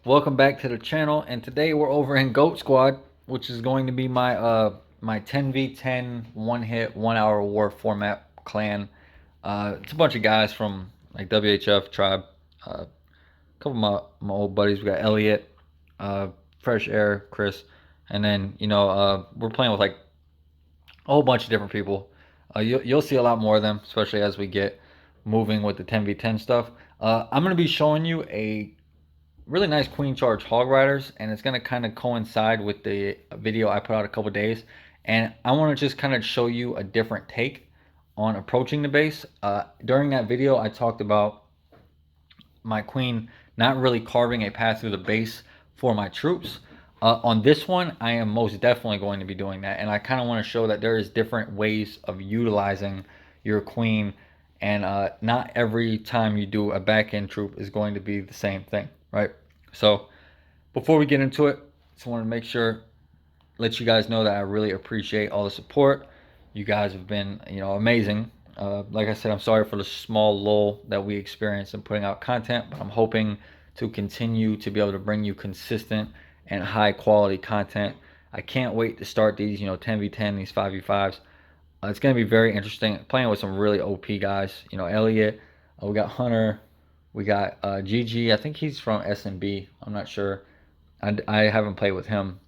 Welcome back to the channel, and today we're over in Goat Squad, which is going to be my 10v10 one hit 1 hour war format clan. It's a bunch of guys from like WHF tribe. A couple of my old buddies. We got Elliot, Fresh Air, Chris, and then we're playing with like a whole bunch of different people. You'll see a lot more of them, especially as we get moving with the 10v10 stuff. I'm gonna be showing you a really nice queen charge hog riders, and it's going to kind of coincide with the video I put out a couple days. And I want to just kind of show you a different take on approaching the base. During that video I talked about my queen not really carving a path through the base for my troops. On this one I am most definitely going to be doing that, and I kind of want to show that there is different ways of utilizing your queen, and not every time you do a back end troop is going to be the same thing, right? So before we get into it, just want to make sure, let you guys know that I really appreciate all the support. You guys have been, amazing. Like I said, I'm sorry for the small lull that we experienced in putting out content, but I'm hoping to continue to be able to bring you consistent and high quality content. I can't wait to start these, 10v10, these 5v5s. It's going to be very interesting. Playing with some really OP guys. Elliot. We got Hunter. We got GG. I think he's from SMB. I'm not sure. I haven't played with him.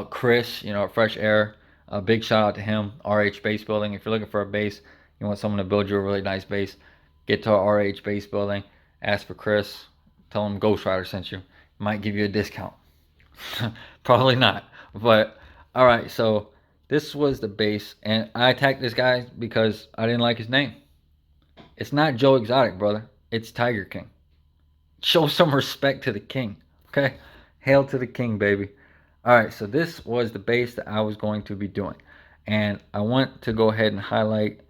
Chris, Fresh Air. A big shout out to him. RH Base Building. If you're looking for a base, you want someone to build you a really nice base, get to our RH Base Building. Ask for Chris. Tell him Ghost Rider sent you. Might give you a discount. Probably not. But all right, so this was the base, and I attacked this guy because I didn't like his name. It's not Joe Exotic, brother. It's Tiger King. Show some respect to the king, okay? Hail to the king, baby. All right, so this was the base that I was going to be doing, and I want to go ahead and highlight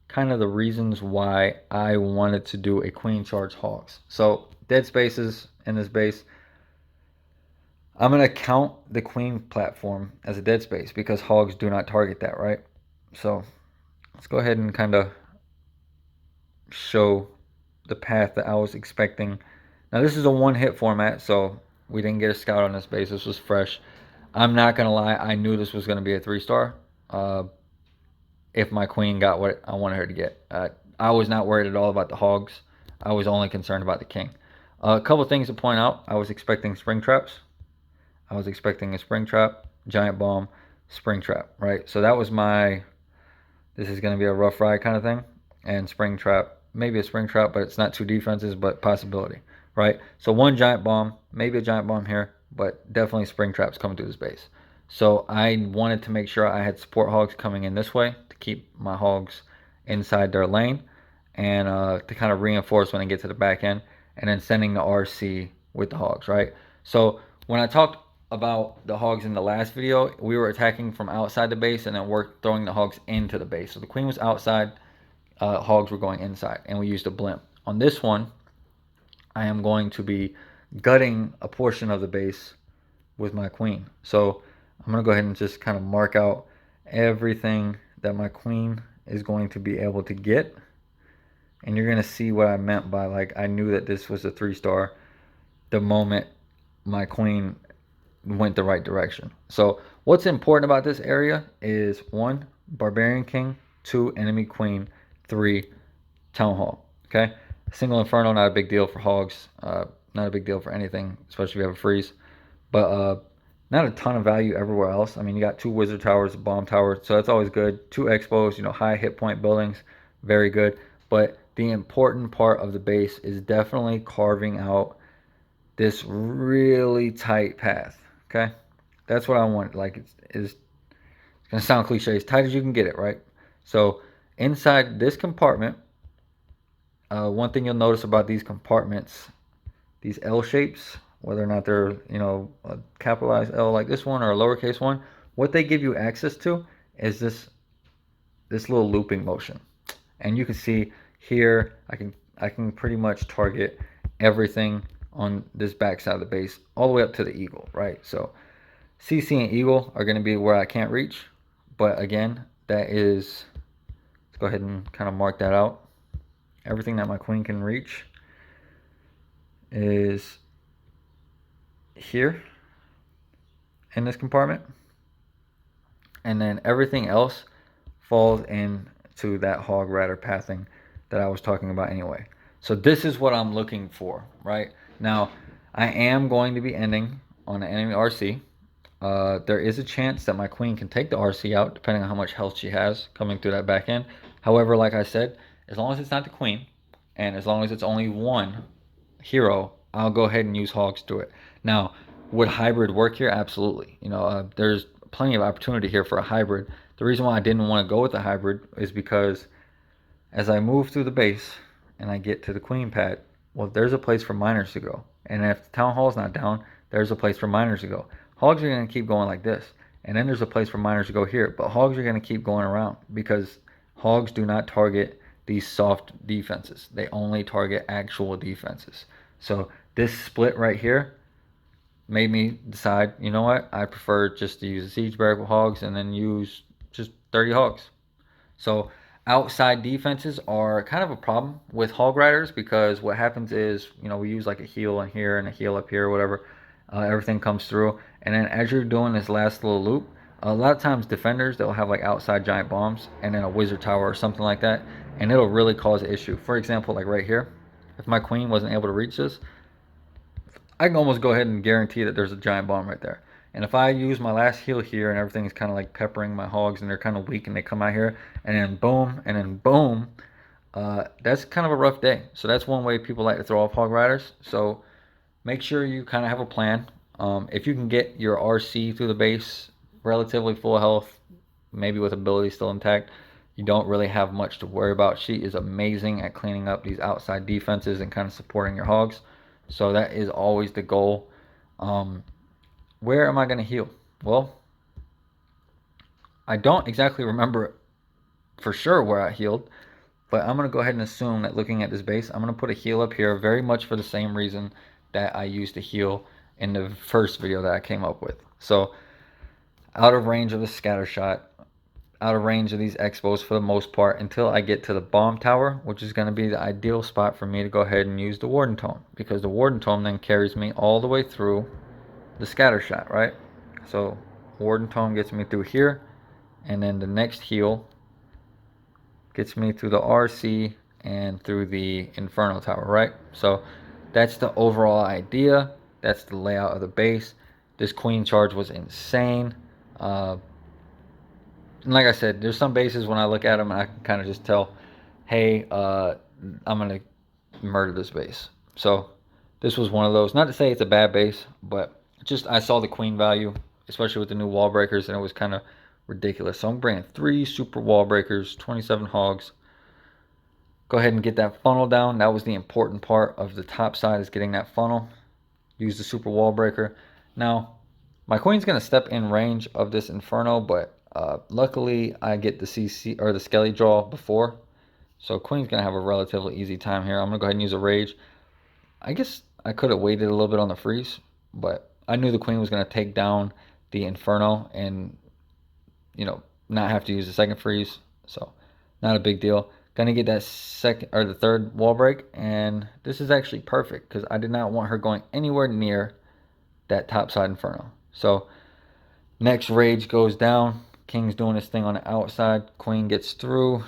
kind of the reasons why I wanted to do a queen charge hogs. So dead spaces in this base. I'm going to count the queen platform as a dead space because hogs do not target that, right? So let's go ahead and kind of show the path that I was expecting. Now this is a one hit format, so we didn't get a scout on this base. This was fresh. I'm not going to lie, I knew this was going to be a 3-star. If my queen got what I wanted her to get. I was not worried at all about the hogs. I was only concerned about the king. A couple things to point out. I was expecting spring traps. I was expecting a spring trap, giant bomb, spring trap, right? So that was my, this is going to be a rough ride kind of thing. And spring trap, maybe a spring trap, but it's not two defenses, but possibility, right? So one giant bomb, maybe a giant bomb here, but definitely spring traps coming through this base. So I wanted to make sure I had support hogs coming in this way to keep my hogs inside their lane, and to kind of reinforce when they get to the back end, and then sending the RC with the hogs, right? So when I talked about the hogs in the last video, we were attacking from outside the base and then we're throwing the hogs into the base. So the queen was outside, hogs were going inside, and we used a blimp. On this one, I am going to be gutting a portion of the base with my queen. So I'm going to go ahead and just kind of mark out everything that my queen is going to be able to get. And you're going to see what I meant by, like, I knew that this was a 3-star the moment my queen went the right direction. So what's important about this area is 1, Barbarian King, 2, Enemy Queen, 3, Town Hall. Okay, single Inferno, not a big deal for hogs, not a big deal for anything, especially if you have a freeze, but not a ton of value everywhere else. I mean, you got 2 wizard towers, a bomb tower, so that's always good. 2 expos, high hit point buildings, very good. But the important part of the base is definitely carving out this really tight path. Okay, that's what I want. Like, it's gonna sound cliche, as tight as you can get it, right? So inside this compartment, one thing you'll notice about these compartments, these L shapes, whether or not they're, a capitalized L like this one or a lowercase one, what they give you access to is this little looping motion. And you can see here, I can pretty much target everything on this back side of the base all the way up to the eagle, right? So CC and eagle are going to be where I can't reach, but again, that is, let's go ahead and kind of mark that out. Everything that my queen can reach is here in this compartment, and then everything else falls into that hog radder pathing that I was talking about anyway. So this is what I'm looking for, right? Now, I am going to be ending on an enemy RC. There is a chance that my queen can take the RC out, depending on how much health she has coming through that back end. However, like I said, as long as it's not the queen, and as long as it's only one hero, I'll go ahead and use hogs through it. Now, would hybrid work here? Absolutely. There's plenty of opportunity here for a hybrid. The reason why I didn't want to go with the hybrid is because as I move through the base and I get to the queen pad, well, there's a place for miners to go. And if the town hall's not down, there's a place for miners to go. Hogs are going to keep going like this. And then there's a place for miners to go here. But hogs are going to keep going around because hogs do not target these soft defenses. They only target actual defenses. So this split right here made me decide, you know what? I prefer just to use a siege barrack with hogs and then use just 30 hogs. So outside defenses are kind of a problem with hog riders because what happens is, we use like a heal in here and a heal up here or whatever. Everything comes through. And then as you're doing this last little loop, a lot of times defenders, they'll have like outside giant bombs and then a wizard tower or something like that. And it'll really cause an issue. For example, like right here, if my queen wasn't able to reach this, I can almost go ahead and guarantee that there's a giant bomb right there. And if I use my last heal here and everything's kind of like peppering my hogs and they're kind of weak and they come out here and then boom, that's kind of a rough day. So that's one way people like to throw off hog riders. So make sure you kind of have a plan. If you can get your RC through the base relatively full health, maybe with ability still intact, you don't really have much to worry about. She is amazing at cleaning up these outside defenses and kind of supporting your hogs. So that is always the goal. Where am I going to heal? Well, I don't exactly remember for sure where I healed, but I'm going to go ahead and assume that looking at this base, I'm going to put a heal up here very much for the same reason that I used to heal in the first video that I came up with. So out of range of the scatter shot, out of range of these expos for the most part until I get to the bomb tower, which is going to be the ideal spot for me to go ahead and use the warden tome, because the warden tome then carries me all the way through the scatter shot, right? So warden tome gets me through here, and then the next heal gets me through the RC and through the inferno tower, right? So that's the overall idea. That's the layout of the base. This queen charge was insane. And like I said, there's some bases when I look at them and I can kind of just tell, hey, I'm going to murder this base. So this was one of those. Not to say it's a bad base, but just I saw the queen value, especially with the new wall breakers, and it was kind of ridiculous. So I'm bringing 3 super wall breakers, 27 hogs. Go ahead and get that funnel down. That was the important part of the top side, is getting that funnel. Use the super wall breaker. Now, my queen's going to step in range of this inferno, but luckily I get the CC or the skelly draw before. So queen's going to have a relatively easy time here. I'm going to go ahead and use a rage. I guess I could have waited a little bit on the freeze, but I knew the queen was going to take down the inferno and, not have to use the second freeze. So not a big deal. Gonna get that second or the third wall break, and this is actually perfect because I did not want her going anywhere near that top side inferno. So next rage goes down. King's doing his thing on the outside. Queen gets through.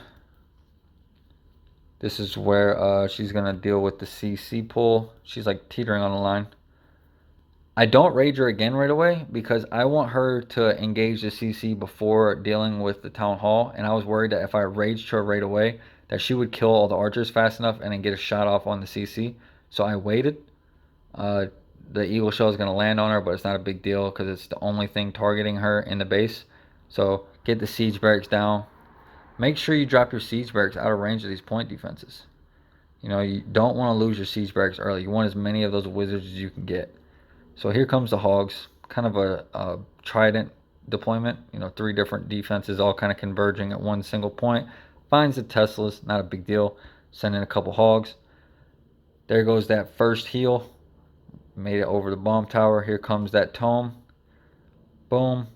This is where she's gonna deal with the CC pull. She's like teetering on the line. I don't rage her again right away because I want her to engage the CC before dealing with the town hall, and I was worried that if I raged her right away that she would kill all the archers fast enough and then get a shot off on the CC. So I waited. The eagle shell is going to land on her, but it's not a big deal because it's the only thing targeting her in the base. So get the siege barracks down. Make sure you drop your siege barracks out of range of these point defenses. You don't want to lose your siege barracks early. You want as many of those wizards as you can get. So here comes the hogs, kind of a trident deployment. 3 different defenses all kind of converging at one single point. Finds the Teslas, not a big deal. Send in a couple hogs. There goes that first heal. Made it over the bomb tower. Here comes that tome. Boom.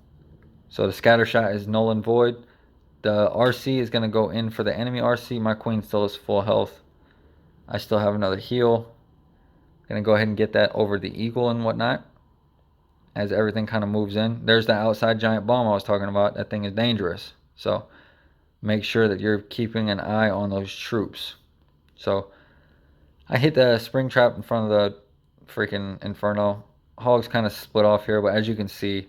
So the scatter shot is null and void. The RC is going to go in for the enemy RC. My queen still has full health. I still have another heal. Gonna go ahead and get that over the eagle and whatnot. as everything kind of moves in. There's the outside giant bomb I was talking about. That thing is dangerous. So make sure that you're keeping an eye on those troops. So I hit the spring trap in front of the freaking Inferno. Hogs kind of split off here, but as you can see,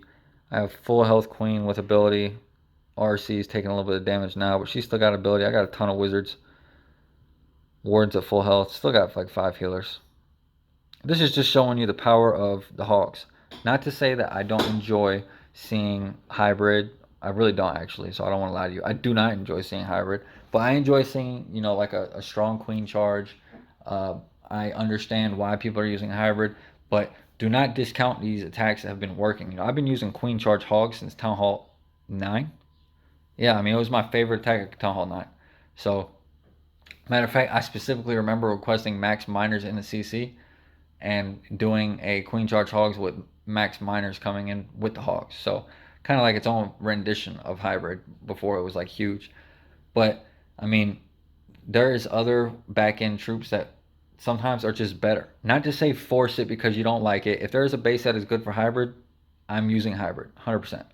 I have full health queen with ability. RC is taking a little bit of damage now, but she's still got ability. I got a ton of wizards. Wards at full health. Still got like 5 healers. This is just showing you the power of the Hogs. Not to say that I don't enjoy seeing hybrid. I really don't actually, so I don't want to lie to you. I do not enjoy seeing hybrid, but I enjoy seeing, like a strong queen charge. Uh, I understand why people are using hybrid, but do not discount these attacks that have been working. I've been using queen charge Hogs since Town Hall 9. Yeah, I mean, it was my favorite attack at Town Hall 9. So, matter of fact, I specifically remember requesting max miners in the CC and doing a queen charge Hogs with max miners coming in with the Hogs. So kind of like its own rendition of hybrid before it was like huge. But I mean, there is other back end troops that sometimes are just better. Not to say force it because you don't like it. If there is a base that is good for hybrid, I'm using hybrid 100%.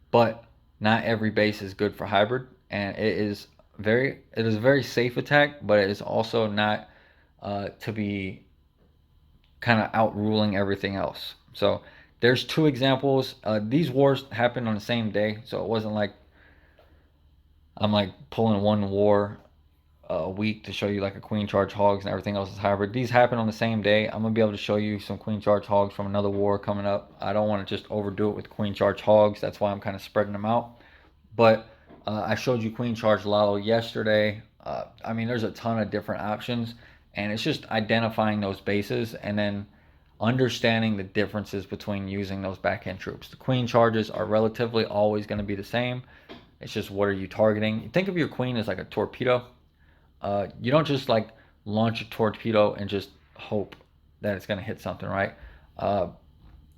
But not every base is good for hybrid, and it is a very safe attack, but it is also not to be kind of outruling everything else. So there's 2 examples. These wars happened on the same day, so it wasn't like I'm like pulling one war a week to show you like a queen charge Hogs and everything else is hybrid. These happen on the same day. I'm gonna be able to show you some queen charge Hogs from another war coming up. I don't want to just overdo it with queen charge Hogs. That's why I'm kind of spreading them out. But I showed you queen charge Lalo yesterday. I mean, there's a ton of different options, and it's just identifying those bases and then understanding the differences between using those backhand troops. The queen charges are relatively always going to be the same. It's just what are you targeting? Think of your queen as like a torpedo. You don't just like launch a torpedo and just hope that it's going to hit something, right? Uh,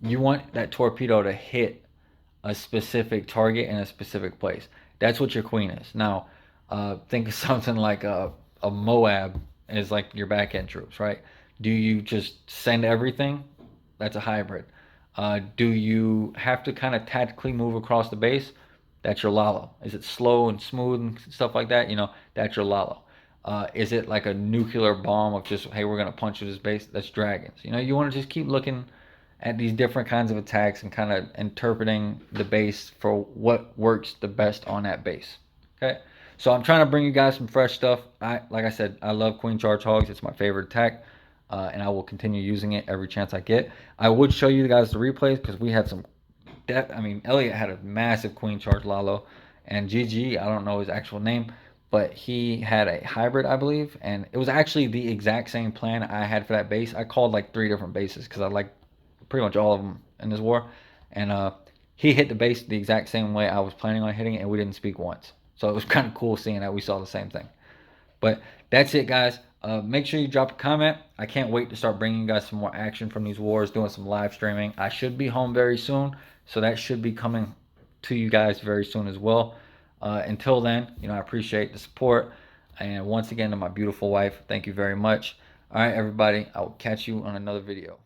you want that torpedo to hit a specific target in a specific place. That's what your queen is. Now, think of something like a Moab is like your back end troops, right? Do you just send everything? That's a hybrid. Do you have to kind of tactically move across the base? That's your Lalo. Is it slow and smooth and stuff like that? That's your Lalo. Is it like a nuclear bomb of just, hey, we're going to punch you this base? That's dragons. You want to just keep looking at these different kinds of attacks and kind of interpreting the base for what works the best on that base. Okay, so I'm trying to bring you guys some fresh stuff. Like I said, I love queen charge Hogs. It's my favorite attack, and I will continue using it every chance I get. I would show you guys the replays because we had some. I mean, Elliot had a massive queen charge Lalo, and GG, I don't know his actual name, but he had a hybrid, I believe, and it was actually the exact same plan I had for that base. I called like 3 different bases because I like pretty much all of them in this war, and he hit the base the exact same way I was planning on hitting it, and we didn't speak once. So it was kind of cool seeing that we saw the same thing. But that's it, guys. Make sure you drop a comment. I can't wait to start bringing you guys some more action from these wars, doing some live streaming. I should be home very soon, so that should be coming to you guys very soon as well. Until then, I appreciate the support. And once again, to my beautiful wife, thank you very much. All right, everybody, I will catch you on another video.